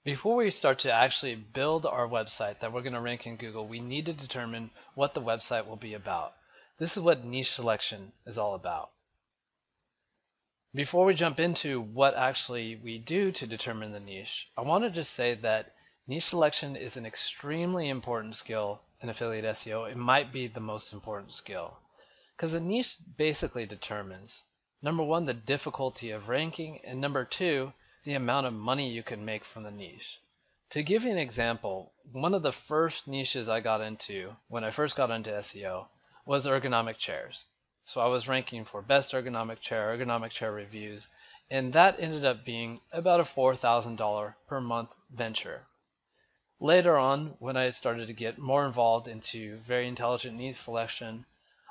Before we start to actually build our website that we're going to rank in Google, we need to determine what the website will be about. This is what niche selection is all about. Before we jump into what actually we do to determine the niche, I want to just say that niche selection is an extremely important skill in affiliate SEO. It might be the most important skill because a niche basically determines, number one, the difficulty of ranking, and number two, the amount of money you can make from the niche. To give you an example, one of the first niches I got into when I first got into SEO was ergonomic chairs. So I was ranking for best ergonomic chair reviews, and that ended up being about a $4,000 per month venture. Later on, when I started to get more involved into very intelligent niche selection,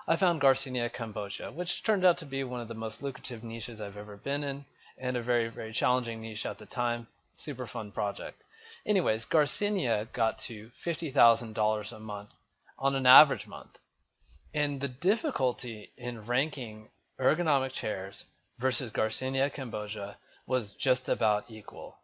I found Garcinia Cambogia, which turned out to be one of the most lucrative niches I've ever been in, and a very, very challenging niche at the time. Super fun project. Anyways, Garcinia got to $50,000 a month on an average month. And the difficulty in ranking ergonomic chairs versus Garcinia Cambogia was just about equal.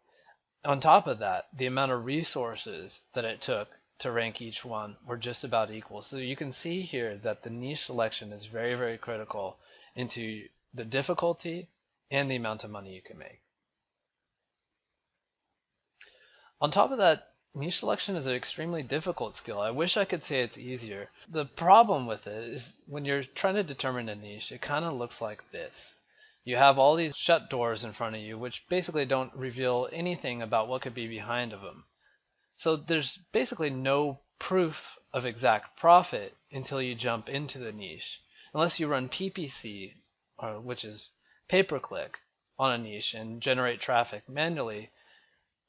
On top of that, the amount of resources that it took to rank each one were just about equal. So you can see here that the niche selection is very, very critical into the difficulty and the amount of money you can make. On top of that, niche selection is an extremely difficult skill. I wish I could say it's easier. The problem with it is when you're trying to determine a niche, it kind of looks like this. You have all these shut doors in front of you, which basically don't reveal anything about what could be behind of them. So there's basically no proof of exact profit until you jump into the niche. Unless you run PPC, which is pay-per-click, on a niche and generate traffic manually,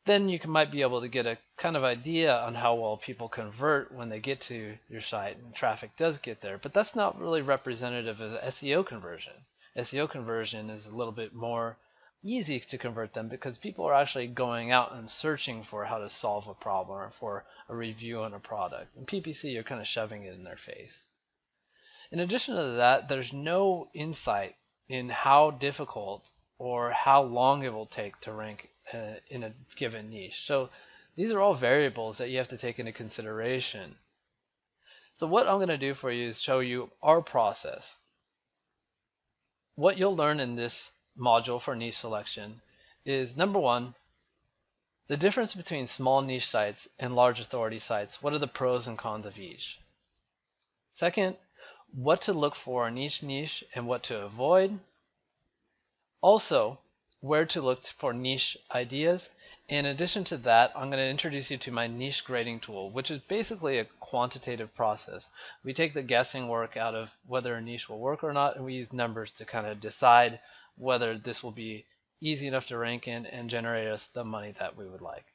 then you might be able to get a kind of idea on how well people convert when they get to your site and traffic does get there. But that's not really representative of SEO conversion. SEO conversion is a little bit more easy to convert them because people are actually going out and searching for how to solve a problem or for a review on a product. In PPC, you're kind of shoving it in their face. In addition to that, there's no insight in how difficult or how long it will take to rank in a given niche. So these are all variables that you have to take into consideration. So what I'm going to do for you is show you our process. What you'll learn in this module for niche selection is, number one, the difference between small niche sites and large authority sites. What are the pros and cons of each? Second, what to look for in each niche and what to avoid. Also, where to look for niche ideas. In addition to that, I'm going to introduce you to my niche grading tool, which is basically a quantitative process. We take the guessing work out of whether a niche will work or not, and we use numbers to kind of decide whether this will be easy enough to rank in and generate us the money that we would like.